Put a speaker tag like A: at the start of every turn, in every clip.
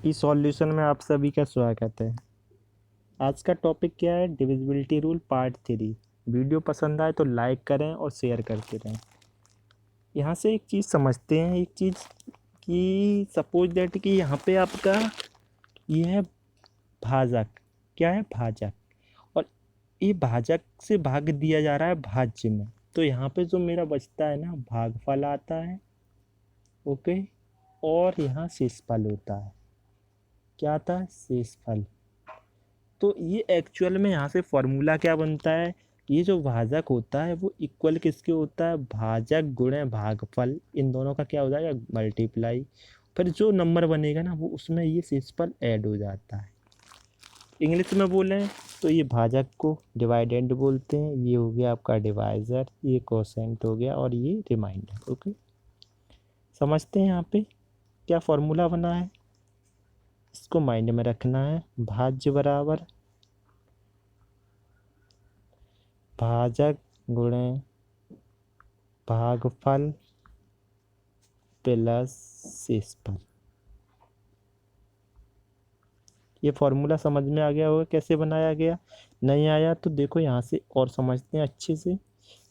A: इस सॉल्यूशन में आप सभी का स्वागत है। आज का टॉपिक क्या है? Divisibility rule part 3। वीडियो पसंद आए तो लाइक करें और शेयर करते रहें। यहाँ से एक चीज़ समझते हैं, एक चीज़ कि सपोज दैट कि यहाँ पे आपका ये है भाजक। क्या है? भाजक। और ये भाजक से भाग दिया जा रहा है भाज्य में। तो यहाँ पे जो मेरा बचता है ना, भागफल आता है। ओके। और यहाँ शेषफल होता है। क्या आता है? शेषफल। तो ये एक्चुअल में यहाँ से फॉर्मूला क्या बनता है? ये जो भाजक होता है वो इक्वल किसके होता है? भाजक गुणे भागफल, इन दोनों का क्या हो जाएगा? मल्टीप्लाई। फिर जो नंबर बनेगा ना वो उसमें ये शेषफल ऐड हो जाता है। इंग्लिश में बोलें तो ये भाजक को डिवाइडेंड बोलते हैं, ये हो गया आपका डिवाइज़र, ये कोसेंट हो गया और ये रिमाइंडर। ओके, समझते हैं यहाँ पे क्या फॉर्मूला बना है, इसको माइंड में रखना है। भाज्य बराबर भाजक गुणे भागफल प्लस शेषफल। ये फॉर्मूला समझ में आ गया होगा कैसे बनाया गया? नहीं आया तो देखो यहाँ से और समझते हैं अच्छे से।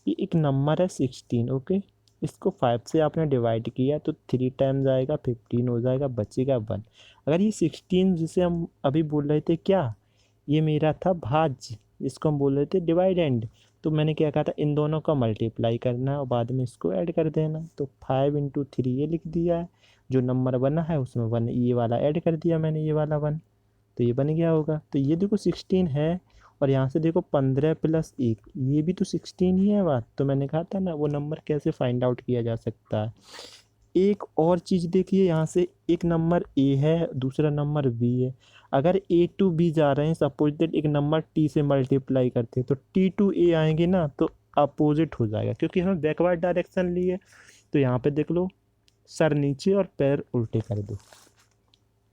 A: ये एक नंबर है 16। ओके, इसको 5 से आपने डिवाइड किया तो 3 टाइम्स आएगा, 15 हो जाएगा, बचेगा 1। अगर ये 16 जिसे हम अभी बोल रहे थे क्या, ये मेरा था भाज्य, इसको हम बोल रहे थे डिवाइडेंड। तो मैंने क्या कहा था, इन दोनों का मल्टीप्लाई करना है और बाद में इसको ऐड कर देना। तो 5 × 3 ये लिख दिया है, जो नंबर बना है उसमें 1 ये वाला ऐड कर दिया मैंने, ये वाला 1, तो ये बन गया होगा। तो ये देखो 16 है, और यहाँ से देखो 15 + 1, ये भी तो 16 ही है बात। तो मैंने कहा था ना वो नंबर कैसे फाइंड आउट किया जा सकता है। एक और चीज़ देखिए, यहाँ से एक नंबर ए है, दूसरा नंबर बी है। अगर ए टू बी जा रहे हैं, सपोज दैट एक नंबर टी से मल्टीप्लाई करते हैं तो टी टू ए आएंगे ना, तो अपोजिट हो जाएगा क्योंकि हमें बैकवर्ड डायरेक्शन ली है। तो यहाँ पे देख लो, सर नीचे और पैर उल्टे कर दो।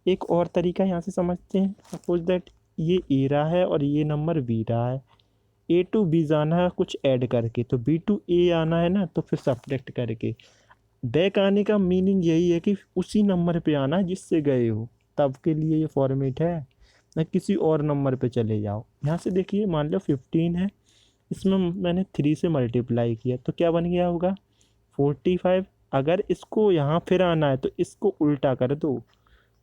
A: एक और तरीका यहाँ से समझते हैं, सपोज दैट ये ए रहा है और ये नंबर बी रहा है। ए टू बी जाना है कुछ ऐड करके, तो बी टू ए आना है ना, तो फिर सब्ट्रैक्ट करके। बैक आने का मीनिंग यही है कि उसी नंबर पे आना है जिससे गए हो, तब के लिए ये फॉर्मेट है। ना किसी और नंबर पे चले जाओ। यहाँ से देखिए, मान लो 15 है, इसमें मैंने 3 से मल्टीप्लाई किया तो क्या बन गया होगा? 45। अगर इसको यहाँ फिर आना है तो इसको उल्टा कर दो।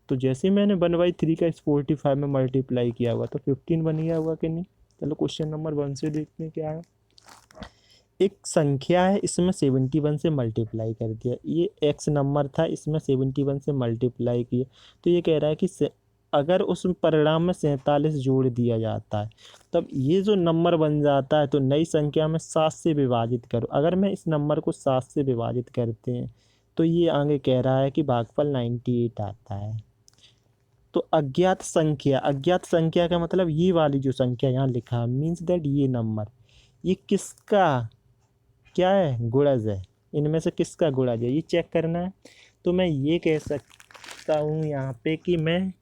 A: तो जैसे ही मैंने 1/3 का इस 45 में मल्टीप्लाई किया हुआ तो 15 बन गया हुआ कि नहीं? चलो क्वेश्चन नंबर 1 से देखते हैं क्या है। एक संख्या है, इसमें 71 से मल्टीप्लाई कर दिया। ये एक्स नंबर था, इसमें 71 से मल्टीप्लाई किया। तो ये कह रहा है कि अगर उस परिणाम में 47 जोड़ दिया जाता है तब ये जो नंबर बन जाता है। तो नई संख्या में 7 से विभाजित करो। अगर मैं इस नंबर को 7 से विभाजित करते हैं तो ये आगे कह रहा है कि भागफल 98 आता है। तो अज्ञात संख्या का मतलब ये वाली जो संख्या यहाँ लिखा मीन्स दैट ये नंबर, ये किसका क्या है? गुणज है। इनमें से किसका गुणज है ये चेक करना है। तो मैं ये कह सकता हूँ यहाँ पे कि मैं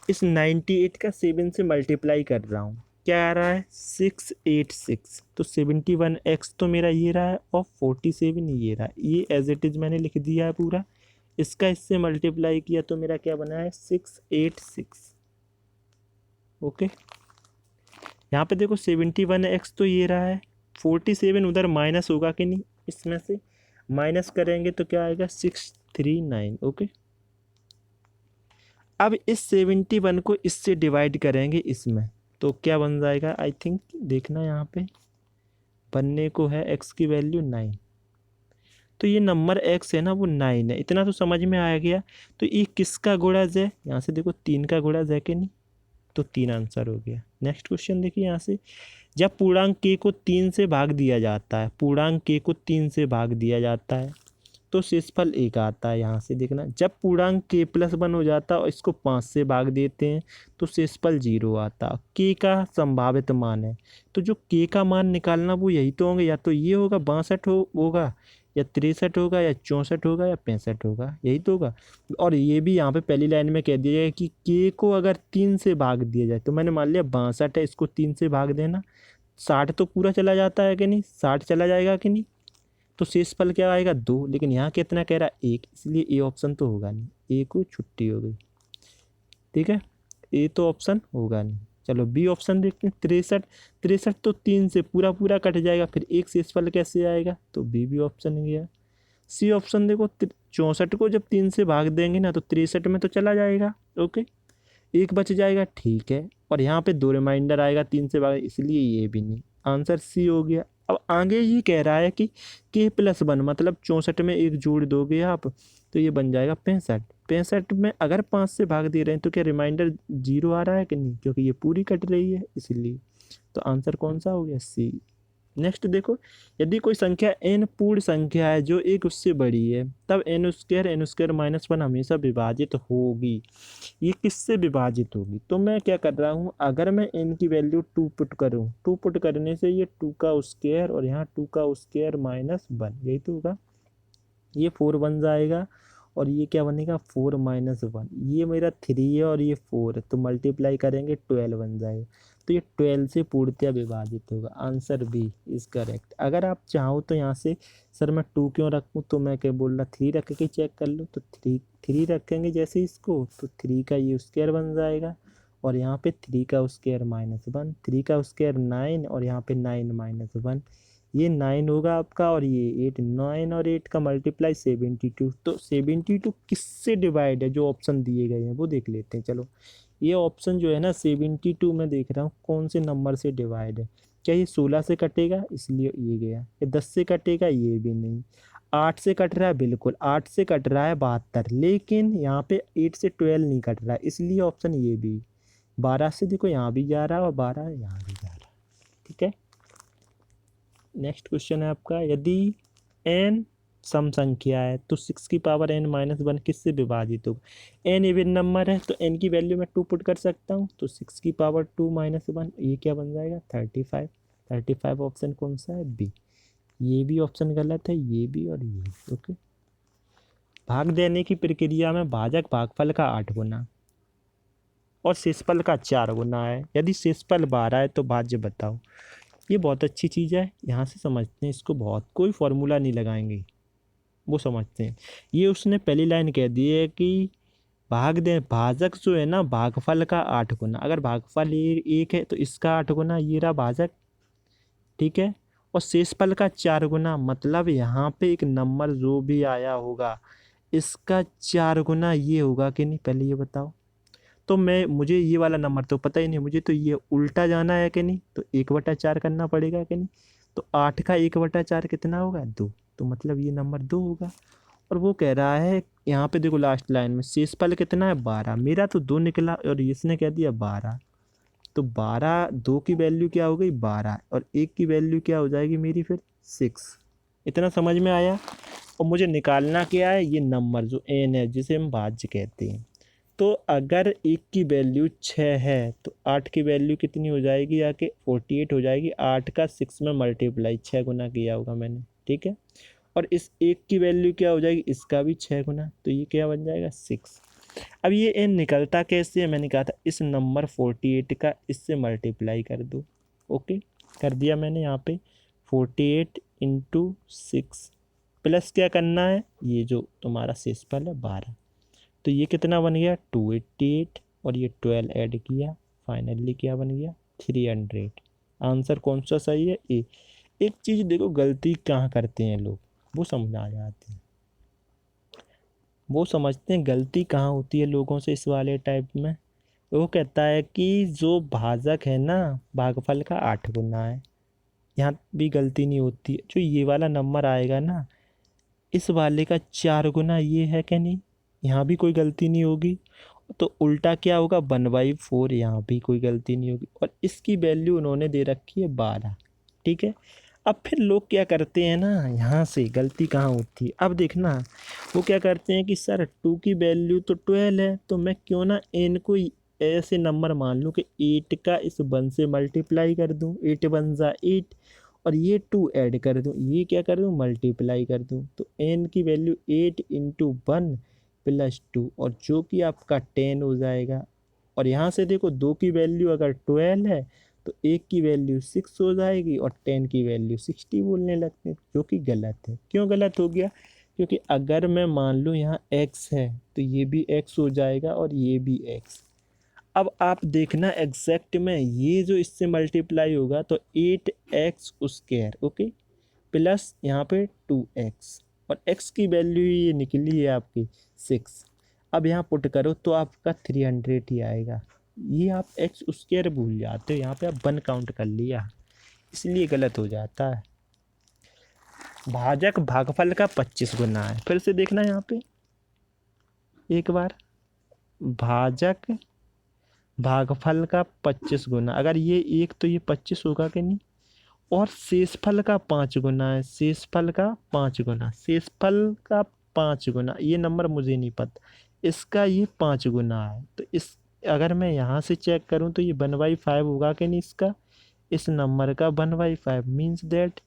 A: इस 98 का 7 से मल्टीप्लाई कर रहा हूँ। क्या आ रहा है? 686। तो 71x तो मेरा ये रहा है और 47 ये रहा है। ये एज इट इज़ मैंने लिख दिया है पूरा। इसका इससे मल्टीप्लाई किया तो मेरा क्या बना है? 686। ओके, यहाँ पे देखो 71x तो ये रहा है, 47 उधर माइनस होगा कि नहीं? इसमें से माइनस करेंगे तो क्या आएगा? 639। ओके, अब इस 71 को इससे डिवाइड करेंगे इसमें, तो क्या बन जाएगा? आई थिंक देखना यहाँ पे बनने को है x की वैल्यू 9। तो ये नंबर x है ना वो 9 है, इतना तो समझ में आ गया। तो ये किसका गुणज है? यहाँ से देखो 3 का गुणज है कि नहीं? तो 3 आंसर हो गया। नेक्स्ट क्वेश्चन देखिए यहाँ से, जब पूर्णांक k को 3 से भाग दिया जाता है, पूर्णांक k को 3 से भाग दिया जाता है तो शेषफल 1 आता है। यहाँ से देखना, जब पूर्णांक k+1 हो जाता है और इसको 5 से भाग देते हैं तो शेषफल 0 आता है। k का संभावित मान है, तो जो k का मान निकालना वो यही तो होंगे, या तो ये होगा 62 होगा, या 63 होगा, या 64 होगा, या 65 होगा, यही तो होगा। और ये भी यहाँ पे पहली लाइन में कह दिया जाए कि k को अगर 3 से भाग दिया जाए, तो मैंने मान लिया 62 है, इसको 3 से भाग देना, 60 तो पूरा चला जाता है कि नहीं? 60 चला जाएगा कि नहीं? तो शेषफल क्या आएगा? 2। लेकिन यहाँ कितना कह रहा है? 1, इसलिए ए ऑप्शन तो होगा नहीं, ए को छुट्टी हो गई। ठीक है, ए तो ऑप्शन होगा नहीं। चलो बी ऑप्शन देखते हैं, 63। 63 तो 3 से पूरा पूरा कट जाएगा, फिर एक शेषफल कैसे आएगा, तो बी भी ऑप्शन गया। सी ऑप्शन देखो, 64 को जब 3 से भाग देंगे ना तो 63 में तो चला जाएगा, ओके, एक बच जाएगा, ठीक है। और यहाँ पे 2 रिमाइंडर आएगा 3 से भाग, इसलिए ये भी नहीं, आंसर सी हो गया। अब आगे ये कह रहा है कि k+1 मतलब 64 में एक जोड़ दोगे आप तो ये बन जाएगा 65। 65 में अगर 5 से भाग दे रहे हैं तो क्या रिमाइंडर 0 आ रहा है कि नहीं, क्योंकि ये पूरी कट रही है इसलिए। तो आंसर कौन सा हो गया, सी। नेक्स्ट देखो, यदि कोई संख्या n पूर्ण संख्या है जो एक उससे बड़ी है, तब n² हमेशा विभाजित होगी। ये किससे विभाजित होगी, तो मैं क्या कर रहा हूँ, अगर मैं n की वैल्यू 2 पुट करूँ, 2 पुट करने से ये 2 का स्क्वायर और यहाँ 2 का स्क्वायर -1, यही तो होगा। ये 4 बन जाएगा और ये क्या बनेगा, 4 - 1, ये मेरा 3 है और ये 4 है, तो मल्टीप्लाई करेंगे 12 बन जाएगा। तो ये 12 से पूर्णतया विभाजित होगा, आंसर बी इज करेक्ट। अगर आप चाहो तो यहाँ से सर मैं 2 क्यों रखूँ, तो मैं क्या बोल रहा, 3 रख के चेक कर लो, तो 3 रखेंगे जैसे इसको, तो 3 का ये स्क्वायर बन जाएगा और यहाँ पे 3 का स्क्वायर -1, 3 का स्क्वायर 9 और यहाँ पे 9 - 1, ये 9 होगा आपका और ये 8, 9 और 8 का मल्टीप्लाई 72। तो 72 किससे डिवाइड है, जो ऑप्शन दिए गए हैं वो देख लेते हैं। चलो ये ऑप्शन जो है ना 72 में देख रहा हूँ कौन से नंबर से डिवाइड है। क्या ये 16 से कटेगा, इसलिए ये गया। ये 10 से कटेगा, ये भी नहीं। 8 से कट रहा है, बिल्कुल 8 से कट रहा है 72, लेकिन यहाँ पे 8 से 12 नहीं कट रहा है, इसलिए ऑप्शन ये भी। 12 से देखो यहाँ भी जा रहा है और 12 यहाँ भी जा रहा है, ठीक है। नेक्स्ट क्वेश्चन है आपका, यदि n सम संख्या है तो 6 की पावर n - 1 किससे विभाजित होगा। n इवन नंबर है तो n की वैल्यू मैं 2 पुट कर सकता हूँ, तो 6 की पावर 2 - 1 ये क्या बन जाएगा, 35। 35 ऑप्शन कौन सा है, बी। ये भी ऑप्शन गलत है, ये भी और ये, ओके। भाग देने की प्रक्रिया में भाजक भागफल का 8 गुना और शेषफल का 4 गुना है। यदि शेषफल 12 है तो भाज्य बताओ। ये बहुत अच्छी चीज़ है, यहाँ से समझते हैं इसको, बहुत कोई फॉर्मूला नहीं लगाएंगे, वो समझते हैं। ये उसने पहली लाइन कह दी है कि भाजक जो है ना भागफल का 8 गुना, अगर भागफल एक है तो इसका 8 गुना, ये रहा भाजक, ठीक है। और शेषफल का 4 गुना, मतलब यहाँ पे एक नंबर जो भी आया होगा इसका 4 गुना ये होगा कि नहीं, पहले ये बताओ। तो मुझे ये वाला नंबर तो पता ही नहीं, मुझे तो ये उल्टा जाना है कि नहीं, तो 1/4 करना पड़ेगा कि नहीं। तो 8 का 1/4 कितना होगा, 2, तो मतलब ये नंबर 2 होगा। और वो कह रहा है यहाँ पे देखो लास्ट लाइन में शेषफल कितना है, 12, मेरा तो 2 निकला और इसने कह दिया 12। तो 12, 2 की वैल्यू क्या हो गई 12 और 1 की वैल्यू क्या हो जाएगी मेरी फिर 6। इतना समझ में आया। और मुझे निकालना क्या है, ये नंबर जो n है जिसे हम भाज्य कहते हैं। तो अगर 1 की वैल्यू 6 है तो 8 की वैल्यू कितनी हो जाएगी, आके 48 हो जाएगी। 8 का 6 में मल्टीप्लाई 6 गुना किया होगा मैंने, ठीक है। और इस 1 की वैल्यू क्या हो जाएगी, इसका भी 6 गुना, तो ये क्या बन जाएगा 6। अब ये n निकलता कैसे है, मैंने कहा था इस नंबर 48 का इससे मल्टीप्लाई कर दो, ओके। कर दिया मैंने यहाँ पे 48 × 6 प्लस क्या करना है, ये जो तुम्हारा शेषफल है 12, तो ये कितना बन गया 288 और ये 12 ऐड किया, फाइनली क्या बन गया 300। आंसर कौन सा सही है, ए। एक चीज़ देखो गलती कहाँ करते हैं लोग, वो समझ आ जाती है, वो समझते हैं गलती कहाँ होती है लोगों से इस वाले टाइप में। वो कहता है कि जो भाजक है ना भागफल का 8 गुना है, यहाँ भी गलती नहीं होती है। जो ये वाला नंबर आएगा ना इस वाले का 4 गुना ये है कि नहीं, यहाँ भी कोई गलती नहीं होगी। तो उल्टा क्या होगा 1/4, यहाँ भी कोई गलती नहीं होगी। और इसकी वैल्यू उन्होंने दे रखी है 12, ठीक है। अब फिर लोग क्या करते हैं ना, यहाँ से गलती कहाँ होती है, अब देखना वो क्या करते हैं कि सर 2 की वैल्यू तो 12 है, तो मैं क्यों ना n को ऐसे नंबर मान लूँ कि 8 का इस 1 से मल्टीप्लाई कर दूँ, 8 1 जा 8 और ये 2 ऐड कर दूँ, ये क्या कर दूँ मल्टीप्लाई कर दूँ। तो n की वैल्यू 8 × 1 + 2 और जो कि आपका 10 हो जाएगा। और यहाँ से देखो 2 की वैल्यू अगर 12 है तो 1 की वैल्यू 6 हो जाएगी और 10 की वैल्यू 60 बोलने लगते हैं, जो कि गलत है। क्यों गलत हो गया, क्योंकि अगर मैं मान लूँ यहाँ x है तो ये भी x हो जाएगा और ये भी x। अब आप देखना एग्जैक्ट में ये जो इससे मल्टीप्लाई होगा तो 8x², ओके, प्लस यहाँ पे 2x, और x की वैल्यू ये निकली है आपकी 6। अब यहाँ पुट करो तो आपका 300 ही आएगा। ये आप x² भूल जाते हो, यहाँ पे आप 1 काउंट कर लिया, इसलिए गलत हो जाता है। भाजक भागफल का 25 गुना है। फिर से देखना यहाँ पे एक बार, भाजक भागफल का 25 गुना, अगर ये 1 तो ये 25 होगा कि नहीं, और शेषफल का 5 गुना है, शेषफल का 5 गुना, शेषफल का 5 गुना, ये नंबर मुझे नहीं पता, इसका ये 5 गुना है। तो इस अगर मैं यहाँ से चेक करूँ तो ये 1/5 होगा कि नहीं इसका, इस नंबर का 1/5 मीन्स दैट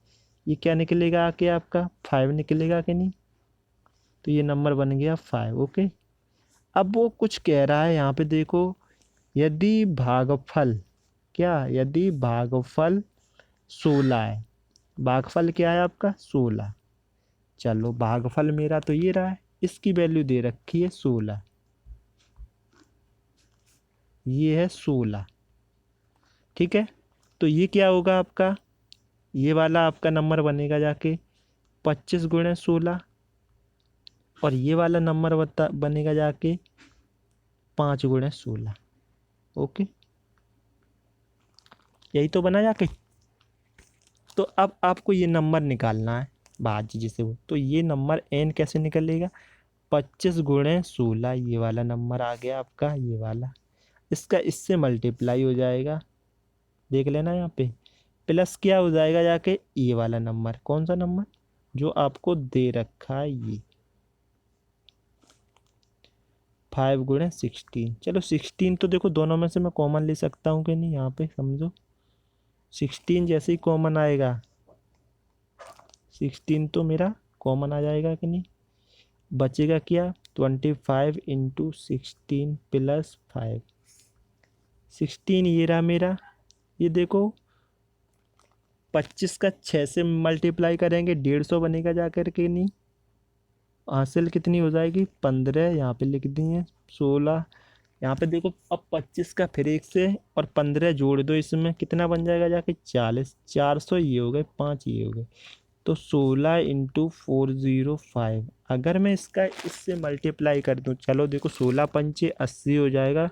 A: ये क्या निकलेगा आके आपका 5 निकलेगा कि नहीं, तो ये नंबर बन गया 5, ओके। अब वो कुछ कह रहा है यहाँ पे देखो, यदि भागफल यदि भागफल 16 है, भागफल क्या है आपका 16, चलो भागफल मेरा तो ये रहा है, इसकी वैल्यू दे रखी है 16, ये है 16, ठीक है। तो ये क्या होगा आपका, ये वाला आपका नंबर बनेगा जाके 25 गुणे 16, और ये वाला नंबर बनेगा जाके 5 गुणे 16, ओके, यही तो बना जाके। तो अब आपको ये नंबर निकालना है भाज्य जिसे वो, तो ये नंबर n कैसे निकलेगा, 25 गुणे 16, ये वाला नंबर आ गया आपका, ये वाला, इसका इससे मल्टीप्लाई हो जाएगा, देख लेना यहाँ पे, प्लस क्या हो जाएगा जाके ये वाला नंबर, कौन सा नंबर जो आपको दे रखा है ये 5 गुणे 16। चलो 16 तो देखो दोनों में से मैं कॉमन ले सकता हूँ कि नहीं, यहाँ पे समझो 16 जैसे ही कॉमन आएगा, 16 तो मेरा कॉमन आ जाएगा कि नहीं, बचेगा क्या 25 इंटू 16 प्लस 5, 16 ये रहा मेरा, ये देखो 25 का 6 से मल्टीप्लाई करेंगे 150 बनेगा जाकर के नहीं, हासिल कितनी हो जाएगी 15, यहाँ पे लिख दिए 16, यहाँ पे देखो अब 25 का फिर 1 से और 15 जोड़ दो, इसमें कितना बन जाएगा जाके 40, 400 ये हो गए, 5 ये हो गए, तो 16 इंटू 405। अगर मैं इसका इससे मल्टीप्लाई कर दूं, चलो देखो 16 पंचे 80 हो जाएगा,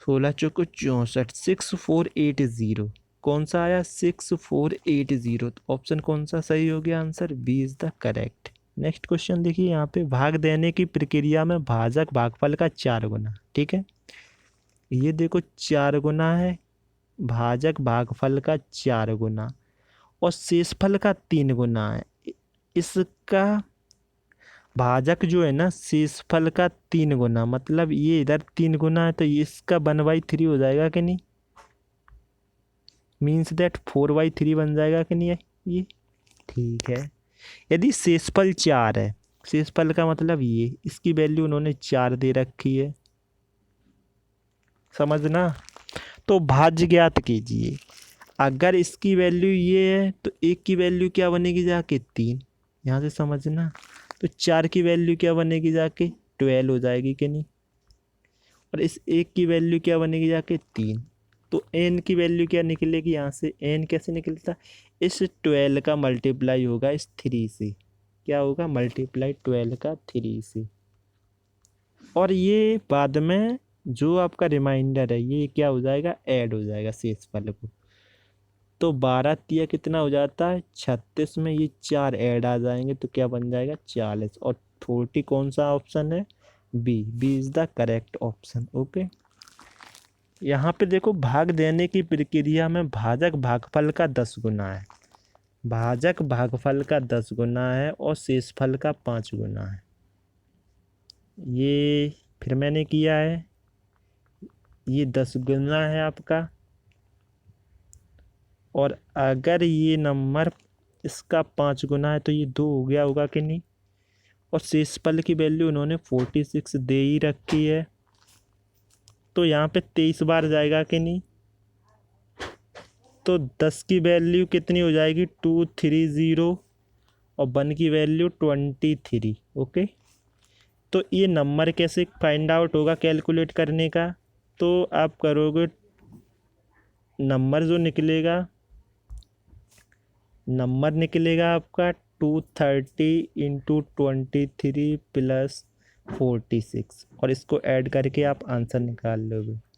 A: 16 चौको 64, 6480, कौन सा आया 6480, तो ऑप्शन कौन सा सही हो गया, answer B is the correct. Next question देखिए यहाँ पे, भाग देने की प्रक्रिया में भाजक भागफल का 4 गुना, ठीक है, ये देखो 4 गुना है, भाजक भागफल का 4 गुना, और शेषफल का 3 गुना है, इसका भाजक जो है ना शेषफल का 3 गुना, मतलब ये इधर 3 गुना है तो इसका 1/3 हो जाएगा कि नहीं, मीन्स दैट 4/3 बन जाएगा कि नहीं है ये, ठीक है। यदि शेषफल 4 है, शेषफल का मतलब ये, इसकी वैल्यू उन्होंने 4 दे रखी है, समझना, तो भाज्य ज्ञात कीजिए। अगर इसकी वैल्यू ये है तो एक की वैल्यू क्या बनेगी जाके 3, यहाँ से समझना, तो 4 की वैल्यू क्या बनेगी जाके 12 हो जाएगी कि नहीं, और इस एक की वैल्यू क्या बनेगी जाके 3, तो n की वैल्यू क्या निकलेगी, यहाँ से n कैसे निकलता, इस 12 का मल्टीप्लाई होगा इस 3 से, क्या होगा मल्टीप्लाई 12 का 3 से, और ये बाद में जो आपका रिमाइंडर है ये क्या हो जाएगा ऐड हो जाएगा शेषफल को, तो 12 तिया कितना हो जाता है 36, में ये 4 ऐड आ जाएंगे तो क्या बन जाएगा 40, और 40 कौन सा ऑप्शन है, B is the correct option, okay. यहाँ पे देखो भाग देने की प्रक्रिया में भाजक भागफल का 10 गुना है, भाजक भागफल का 10 गुना है और शेषफल का 5 गुना है, ये फिर मैंने किया है, ये 10 गुना है आपका, और अगर ये नंबर इसका 5 गुना है तो ये 2 हो गया होगा कि नहीं, और शेषफल की वैल्यू उन्होंने 46 दे ही रखी है, तो यहाँ पे 23 बार जाएगा कि नहीं, तो 10 की वैल्यू कितनी हो जाएगी 230, और 1 की वैल्यू 23, ओके। तो ये नंबर कैसे फाइंड आउट होगा कैलकुलेट करने का, तो आप करोगे, नंबर जो निकलेगा, नंबर निकलेगा आपका 230 इंटू 23 प्लस 46, और इसको ऐड करके आप आंसर निकाल लोगे।